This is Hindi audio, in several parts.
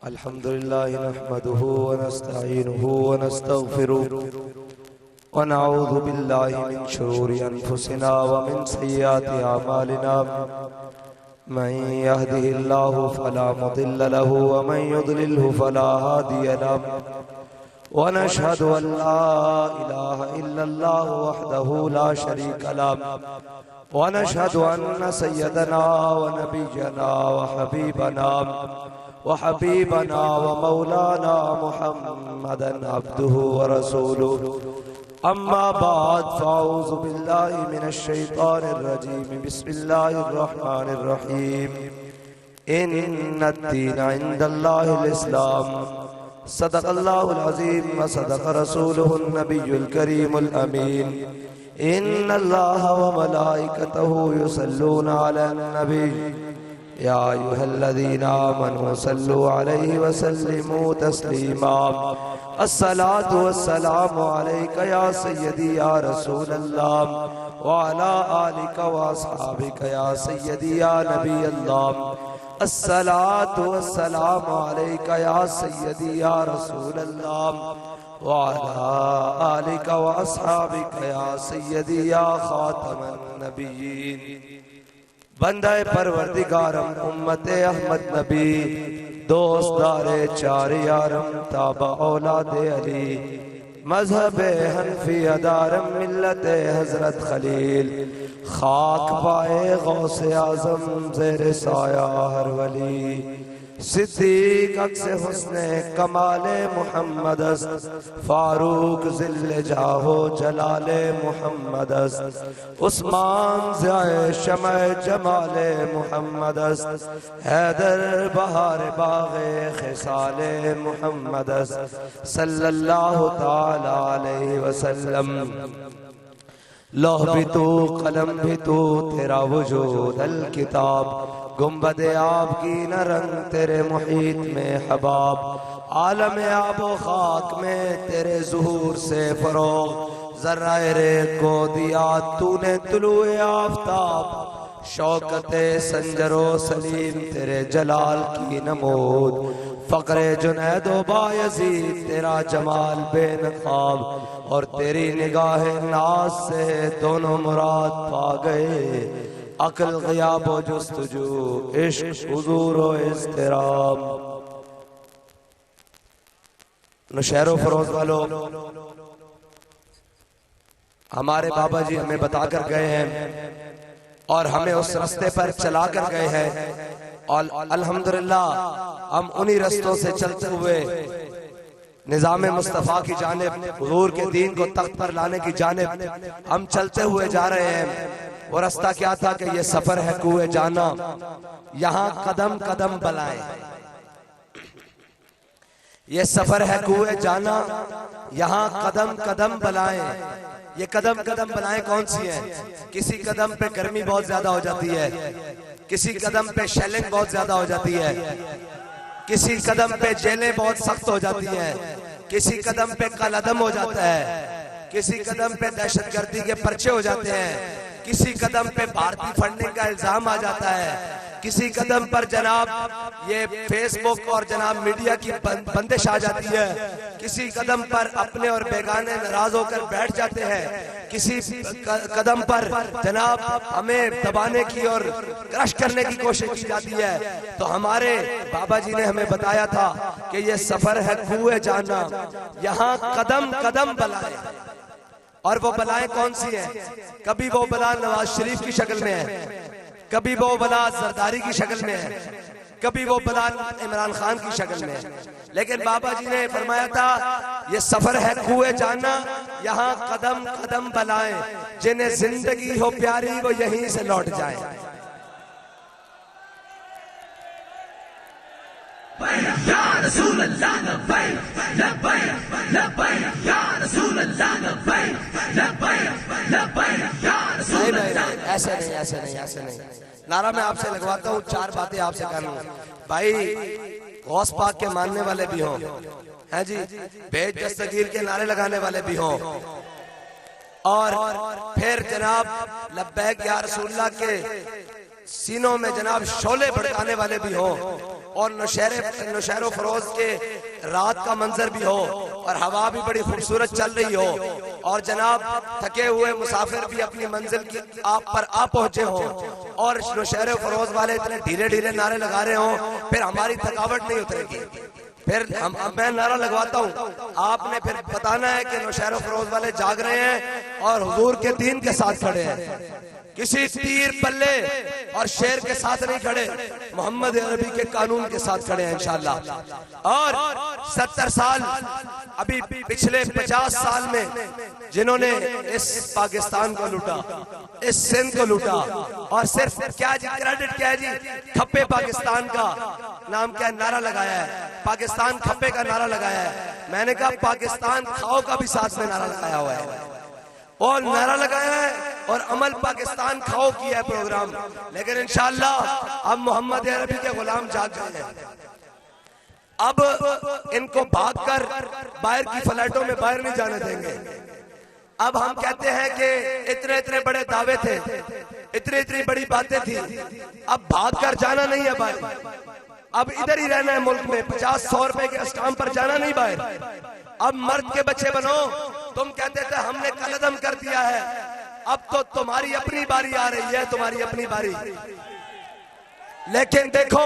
अल्हम्दुलिल्लाह नहमदुहु व नस्तईनुहु व नस्तगफिरुहु व नऊज़ु बिल्लाहि मिन शुरूरि अनफुसिना व मिन सय्यिआति अमालिना मन यहदिहिल्लाहु फला मुदिल्ल लहु व मन युद्लिलहु फला हादिय लहु व नशहदु अन ला इलाहा इल्लल्लाह वहदहु ला शरीका लहु व नशहदु अन्न सय्यदना व नबिय्यना व हबीबना व मौलाना मुहम्मदन अब्दुहु व रसूलुहु अम्मा बाद फ़अऊज़ु बिल्लाहि मिनश शैतानिर रजीम बिस्मिल्लाहिर रहमानिर रहीम इन्नद्दीना इंदल्लाहिल इस्लाम सदक़ल्लाहुल अज़ीम व सदक़ रसूलुहुन नबियुल करीमुल अमीन इन्नल्लाहा व मलाइकतहु युसल्लूना अलन नबी या अय्युहल्लज़ीना आमनू सल्लु अलैहि व सल्लिमू तस्लीमा अस्सलातु वस्सलामु अलैका या सय्यदी या रसूलल्लाह व अला आलिका व अस्हाबिका या सय्यदी या नबी अल्लाह अस्सलातु वस्सलामु अलैका या सय्यदी या रसूलल्लाह व अला आलिका व अस्हाबिका या सय्यदी या खातमन नबिय्यीन। बंदे परवरदिगारम उम्मते अहमद नबी दोस्तदारे चार यारम ताबा औलादे अली मजहब हनफी अदारम मिल्लते हजरत खलील खाक पाए गौसे आजम ज़ेरे साया हर वली सिद्दीक अक्स हुस्ने कमाले मुहम्मद फारूक ज़िल्ले जाहो जलाले मुहम्मद उस्मान ज़ाए शमए जमाले मुहम्मद हैदर बहार बाग़े ख़िसाले मुहम्मद सल्लल्लाहु ताला अलैहि वसल्लम। लौह भी तू कलम भी तू तेरा वजूद अल किताब गुम्बदे आब की न रंग तेरे मुहीत में हबाब आलम आबो खाक में तेरे ज़ुहूर से फरोग ज़र्राए रे को दिया तूने तुलुए आफ़ताब शौकते संजरो सलीम तेरे जलाल की नमूद फ़क़्रे जुनैदो बायज़ीद तेरा जमाल बेनक़ाब और तेरी निगाह नाज से दोनों मुराद पा गए अक़ल ग़ियाब व जुस्तजू इश्क़ हुज़ूर व इज़्तिराम। नौशहरो फरोज़ वालों, हमारे बाबा जी हमें बताकर गए हैं और हमें उस रास्ते पर चला कर गए हैं और अल्हम्दुलिल्लाह हम उन्हीं रस्तों से चलते हुए निज़ाम मुस्तफ़ा की जानिब हुज़ूर के दीन को तख्त पर लाने की जानिब हम चलते हुए जा रहे हैं। वो रास्ता क्या था कि ये सफर है कुए जाना, यहाँ कदम कदम बलाएं। ये सफर है कुए जाना, यहाँ कदम कदम बलाएं। ये कदम कदम बलाएं कौन सी हैं? किसी कदम पे गर्मी बहुत ज्यादा हो जाती है, किसी कदम पे शेलिंग बहुत ज्यादा हो जाती है, किसी कदम पे जेलें बहुत सख्त हो जाती हैं, किसी कदम पे कलअदम हो जाता है, किसी कदम पे दहशतगर्दी के पर्चे हो जाते हैं, किसी कदम पे भारतीय फंडिंग का इल्जाम आ जाता है, किसी कदम पर जनाब ये फेसबुक और जनाब मीडिया की बंदिश आ जाती है, किसी कदम पर अपने और बेगाने नाराज होकर बैठ जाते हैं, किसी कदम पर जनाब हमें दबाने की और क्रश करने की कोशिश की जाती है। तो हमारे बाबा जी ने हमें बताया था कि ये सफर है कुए जाना, यहाँ कदम कदम बलाएं। और वो बलाएं कौन सी हैं? कभी वो बला नवाज शरीफ की शक्ल में है, कभी वो बला जरदारी की शक्ल में है, कभी वो बला इमरान खान की शक्ल में है। लेकिन बाबा जी ने फरमाया था ये सफर है कुए जाना, यहाँ कदम कदम बलाएं, जिन्हें जिंदगी हो प्यारी वो यहीं से लौट जाए। या रसूल अल्लाह लब्बैक लब्बैक लब्बैक या रसूल अल्लाह लब्बैक लब्बैक ऐसे नहीं, ऐसे नहीं, ऐसे नहीं। नारा मैं आपसे लगवाता हूँ, 4 बातें आपसे कर लूं भाई। गौस पाक के मानने वाले भी हों, हैं जी, बेज दस्तगीर के नारे लगाने वाले भी हों, और फिर जनाब लब्बैक या रसूलुल्लाह के सीनों में जनाब शोले भड़काने वाले भी हों, और नौशहरो फरोज के रात का मंजर भी हो, और हवा भी बड़ी खूबसूरत चल रही हो, और जनाब थके हुए मुसाफिर भी अपनी मंजिल की आप पर आ पहुंचे हों, और नौशहरो फरोज वाले इतने ढीले ढीले नारे लगा रहे हों, फिर हमारी थकावट नहीं उतरेगी। फिर मैं नारा लगवाता हूँ, आपने फिर बताना है कि नौशहरो फरोज वाले जाग रहे हैं और हुजूर के दीन के साथ खड़े हैं, किसी तीर पल्ले और शेर के साथ नहीं खड़े, मोहम्मद अरबी के कानून के साथ खड़े हैं इंशाअल्लाह। और 70 साल, अभी पिछले 50 साल में जिन्होंने इस पाकिस्तान को लूटा, इस सिंध को लूटा, और सिर्फ क्या जी क्रेडिट क्या है जी, खप्पे पाकिस्तान का नाम क्या नारा लगाया है, पाकिस्तान खप्पे का नारा लगाया है। मैंने कहा पाकिस्तान खाओ का भी साथ में नारा लगाया हुआ है, और नारा लगाया है, और अमल पाकिस्तान खाओ किया है प्रोग्राम। लेकिन इंशाअल्लाह अब मोहम्मद अरबी के गुलाम जाग गए हैं, अब इनको भागकर बाहर की फ्लैटों में बाहर नहीं जाने देंगे। अब हम कहते हैं कि इतने इतने बड़े दावे थे, इतनी इतनी बड़ी बातें थी, अब भागकर जाना नहीं है बाहर, अब इधर ही रहना है मुल्क में, 50-100 रुपए के स्टाम्प पर जाना नहीं बाहर। अब मर्द के बच्चे बनो। तुम कहते थे हमने कलदम कर दिया है, अब तो तुम्हारी अपनी बारी आ रही है, तुम्हारी अपनी बारी। लेकिन देखो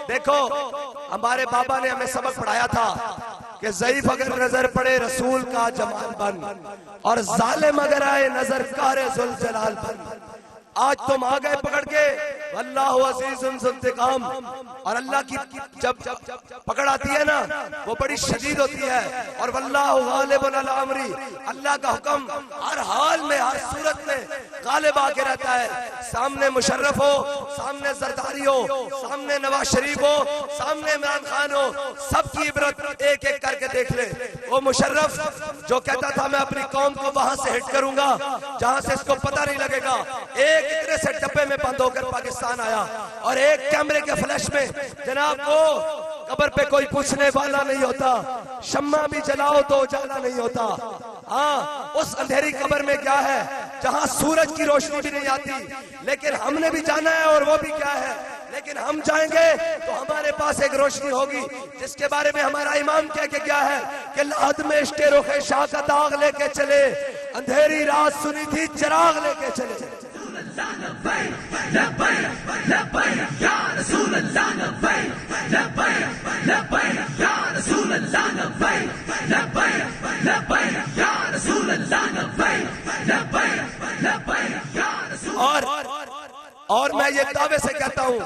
देखो, हमारे बाबा ने हमें सबक पढ़ाया था कि ज़ईफ अगर नजर पड़े रसूल का जमाल बन, और जालिम अगर आए नजर कारे जुल जलाल बन। आज तुम आ गए पकड़ के, अल्लाह अज़ीज़ुन ज़ुंतिकाम, और अल्लाह की जब पकड़ आती है ना वो बड़ी शदीद होती है, और वल्लाहु गालिबुन अला अमरी, अल्लाह का हुक्म हर हाल में हर सूरत में गालिब आके रहता है। सामने मुशर्रफ हो, सामने जरदारी हो, सामने नवाज शरीफ हो, सामने इमरान खान हो, सबकी इबरत एक एक करके देख ले। वो मुशर्रफ जो कहता था मैं अपनी कौम को वहां से हिट करूंगा जहां से इसको पता नहीं लगेगा, एक इतने से डब्बे में बंद होकर पाकिस्तान आया, और एक कैमरे के फ्लैश में जनाब वो कब्र पे कोई पूछने वाला नहीं होता, शम्मा भी जलाओ तो उजाला नहीं होता। हाँ, उस अंधेरी कब्र में क्या है जहां सूरज की रोशनी भी नहीं आती, लेकिन हमने भी जाना है, और वो भी क्या है, लेकिन हम जाएंगे तो हमारे पास एक रोशनी होगी जिसके बारे में हमारा इमाम कह के क्या है कि लाद में इश्क़े रुखे शाह का दाग लेके चले, अंधेरी रात सुनी थी चिराग लेके चले। और मैं ये दावे से कहता हूँ,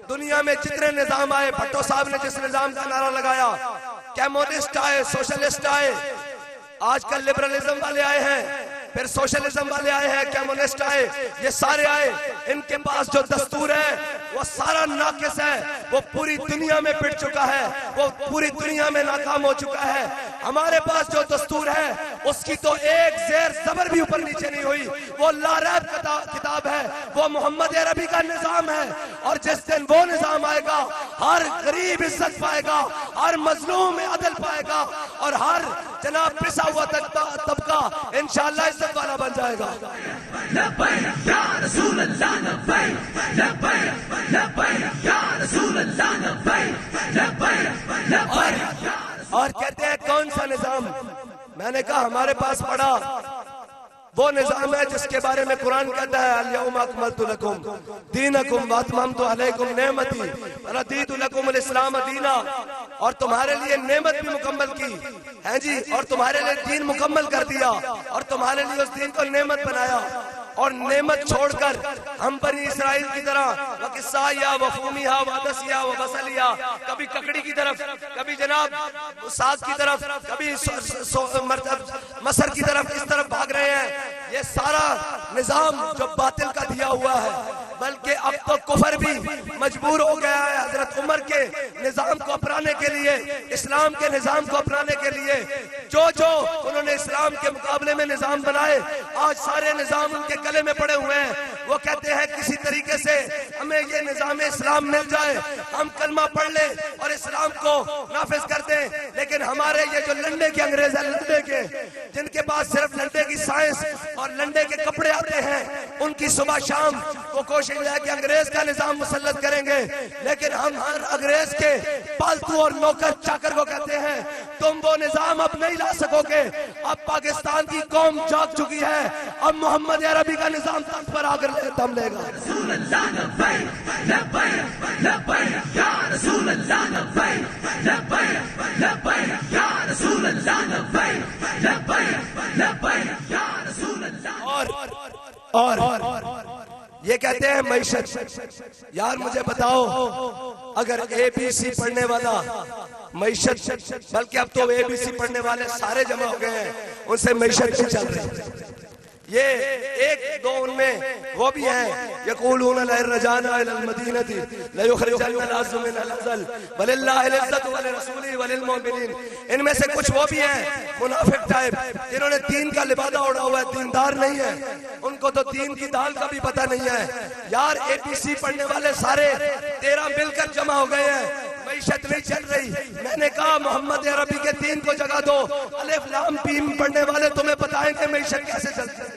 दुनिया में जितने निजाम आए, भट्टो साहब ने जिस निजाम का नारा लगाया, कम्युनिस्ट आए, सोशलिस्ट आए, आजकल लिबरलिज्म वाले आए हैं, फिर सोशलिज्म वाले आए हैं, कम्युनिस्ट आए, ये सारे आए, इनके पास जो दस्तूर है वो सारा नाकिस है, वो पूरी दुनिया में पिट चुका है, वो पूरी दुनिया में नाकाम हो चुका है। हमारे पास जो दस्तूर है उसकी तो एक जेर जबर भी ऊपर नीचे नहीं हुई, वो लारैब किताब है, वो मोहम्मद अरबी का निजाम है। और जिस दिन वो निजाम आएगा, हर गरीब इज्जत पाएगा, हर मजलूम अदल पाएगा, और हर जनाब पिसा हुआ तबका इंशाअल्लाह इज्जत वाला बन जाएगा। और कहते हैं कौन सा निजाम? मैंने कहा हमारे पास पड़ा वो निजाम है जिसके बारे में कुरान कहता है अल-यौमा अकमलतु लकुम दीनकुम व अतममतु अलैकुम नेमती व रदीतु लकुमुल इस्लाम दीना। और तुम्हारे लिए नेमत भी मुकम्मल की है जी, और तुम्हारे लिए दीन मुकम्मल कर दिया, और तुम्हारे लिए उस दीन को नेमत बनाया। और नेमत छोड़कर हम बनी इसराइल की तरह वकिस्साया वफूमिया वदसिया वबसलिया, कभी ककड़ी की तरफ, कभी जनाब साग की तरफ, कभी मसर की तरफ, इस तरफ भाग रहे हैं। ये सारा निजाम जो बातिल का दिया हुआ है, बल्कि अब तो कुफर भी मजबूर हो गया है हजरत उमर के निजाम को अपनाने के लिए, इस्लाम के निजाम को अपनाने के लिए। जो जो उन्होंने इस्लाम के मुकाबले में निजाम बनाए, आज सारे निजाम उनके गले में पड़े हुए हैं। वो कहते हैं किसी तरीके से हमें ये निजाम इस्लाम मिल जाए, हम कलमा पढ़ ले और इस्लाम को नाफिज कर दें। लेकिन हमारे ये जो लंडे के अंग्रेज हैं, लंडे के, जिनके पास सिर्फ लंडे की साइंस और लंडे के कपड़े आते हैं, उनकी सुबह शाम वो कोशिश है कि अंग्रेज का निजाम मुसल्लत करेंगे। लेकिन हम हर अंग्रेज के पालतू और नौकर चाकर को कहते हैं तुम वो निजाम अब नहीं ला सकोगे। अब पाकिस्तान की कौम जाग चुकी है, अब मोहम्मद अरबी का निजाम तख्त पर आकर दम लेगा। और ये कहते हैं मईशत। यार मुझे बताओ, अगर ABC पढ़ने वाला मईशत, बल्कि अब तो ABC पढ़ने वाले सारे जमा हो गए हैं, उनसे मईशत नहीं चल रही। ये एक दो उनमें वो भी हैं, यक़ूलून लरजाना इलल मदीनती लयुखरिजन्नल अज़्ज़ु मिनल अज़ल वलिल्लाहिल इज़्ज़तु वलिरसूलिहि वलिलमुमिनीन। इनमें से कुछ वो भी हैं मुनाफिक टाइप, जिन्होंने दीन का लिबादा उड़ा हुआ है, दीनदार नहीं है, उनको तो दीन की दाल का भी पता नहीं है। यार ABC पढ़ने वाले सारे 13 मिलकर जमा हो गए हैं, मईशत नहीं चल रही। मैंने कहा मोहम्मद अरबी के दीन को जगा दो, अलिफ लाम मीम पढ़ने वाले तुम्हें बताएंगे मईशत कैसे चलती है।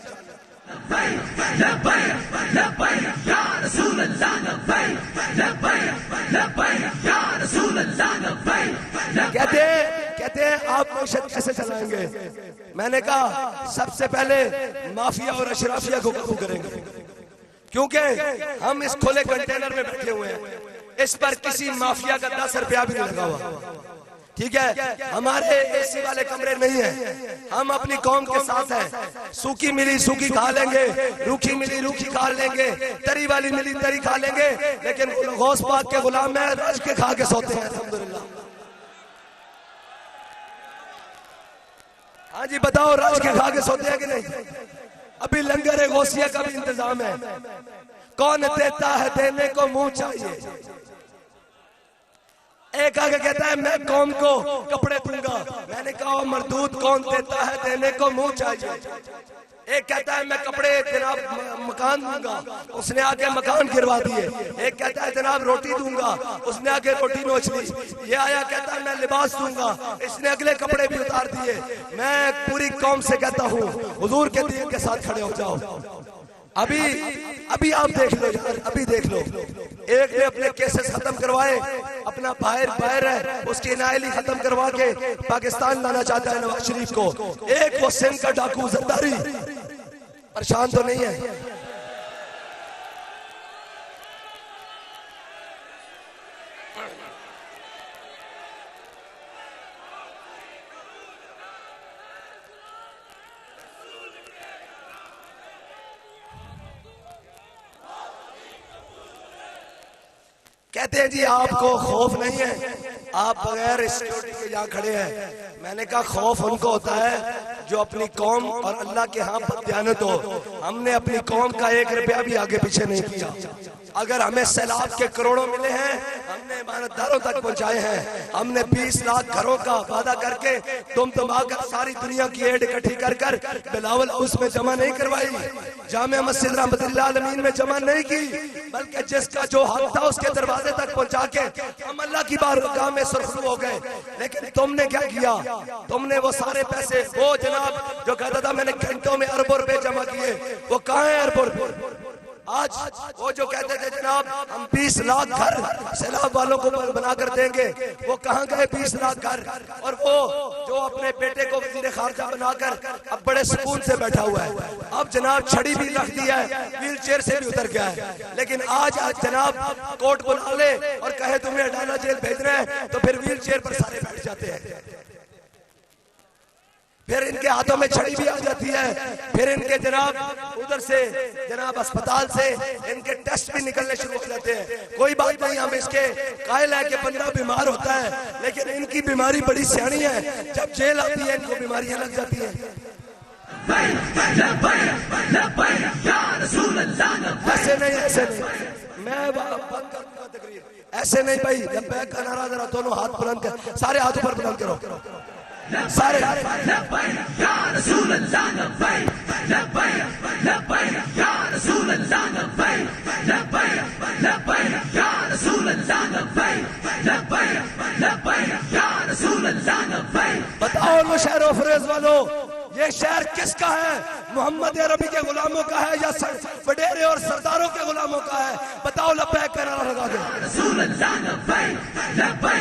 कहते हैं आप मईशत कैसे चलाएंगे। मैंने कहा सबसे पहले माफिया और अशराफिया को काबू करेंगे, क्योंकि हम इस खुले कंटेनर में बैठे हुए हैं, इस पर किसी माफिया का 10 रुपया भी नहीं लगा हुआ। ठीक है, हमारे AC वाले कमरे नहीं है, हम अपनी कौम के साथ हैं। सूखी मिली सूखी खा लेंगे, रूखी मिली रूखी खा लेंगे, तरी वाली मिली तरी खा लेंगे, लेकिन गौस पाक के गुलाम में रज के खा के सोते हैं अल्हम्दुलिल्लाह। हाँ जी बताओ, रज के खा के सोते हैं कि नहीं? अभी लंगर गौसिया का भी इंतजाम है। कौन देता है देने को मुंह चाहिए। एक आगे कहता है मैं कौम को कपड़े दूंगा, मैंने कहा मरदूद कौन देता है देने को मुंह चाहिए। एक कहता है मैं कपड़े जनाब मकान दूंगा, उसने आके मकान गिरवा दिए। एक कहता है जनाब रोटी दूंगा, उसने आके रोटी नोच ली। ये आया कहता है मैं लिबास दूंगा, इसने अगले कपड़े भी उतार दिए। मैं पूरी कौम से कहता हूँ हुजूर के दीन के साथ खड़े हो जाओ। अभी आप देख लो यार, अभी देख लो, एक ने अपने केसेस खत्म करवाए, अपना बाहर है उसकी नायली खत्म करवा के पाकिस्तान लाना चाहता है नवाज शरीफ को। एक वो सिंध का डाकू जरदारी परेशान तो नहीं है। कहते हैं जी आपको खौफ नहीं है, आप बगैर सिक्योरिटी के यहाँ खड़े हैं। मैंने कहा खौफ उनको होता है जो अपनी कौम और अल्लाह के यहाँ बददियानत हो। हमने अपनी कौम का 1 रुपया भी आगे पीछे नहीं किया। अगर हमें सैलाब के करोड़ों मिले हैं, हमने ईमानदारों तक पहुंचाए हैं। हमने 20 लाख घरों का वादा करके तुम सारी दुनिया की एड इकट्ठी कर बिलावल हाउस में जमा नहीं करवाई, जामिया मस्जिद रहमतुल्लाह अलमीन में जमा नहीं की, बल्कि जिसका जो हक था उसके दरवाजे तक पहुंचा के हम अल्लाह की बारगाह में सुरखरू हो गए। लेकिन तुमने क्या किया? तुमने वो सारे पैसे, वो जनाब जो कहता था मैंने घंटों में अरबों रुपए जमा किए, वो कहाँ है अरबों रुपए? आज वो जो कहते थे जनाब हम 20 लाख घर सैलाब वालों को बनाकर देंगे, वो कहाँ गए 20 लाख घर? और वो जो अपने बेटे को वजीर खारजा बनाकर अब बड़े सुकून से बैठा हुआ है, अब जनाब छड़ी भी रख दिया है, व्हील चेयर से भी उतर गया है। लेकिन आज जनाब कोर्ट बुला ले और कहे तुम्हें अडाला जेल भेजना है तो फिर व्हील चेयर पर सारे बैठ जाते हैं। फिर इनके हाथों में छड़ी भी आ जाती है, फिर इनके जनाब उधर से जनाब अस्पताल से इनके टेस्ट भी निकलने शुरू हो जाते हैं। कोई बात नहीं, हम इसके कायल है कि बंदा बीमार होता है, लेकिन इनकी बीमारी बड़ी सियानी है। जब जेल आती है इनको बीमारियां लग जाती हैं। ऐसे नहीं, ऐसे नहीं, मैं बंद कर दूंगा तकरीर। ऐसे नहीं भाई, लब्बैक का नारा जरा दोनों हाथ बुलंद कर, सारे हाथ ऊपर बुलंद करो, सारे। या रसूल अल्लाह, रसूल अल्लाह लब्बैक लब्बैक लब्बैक या रसूल अल्लाह लब्बैक। बताओ लो शहर फरेज वालों, ये शहर किसका है? मोहम्मद अरबी के गुलामों का है या वडेरे और सरदारों के गुलामों का है? बताओ लब्बैक का नारा लगा दो। रसूल अल्लाह लब्बैक लब्बैक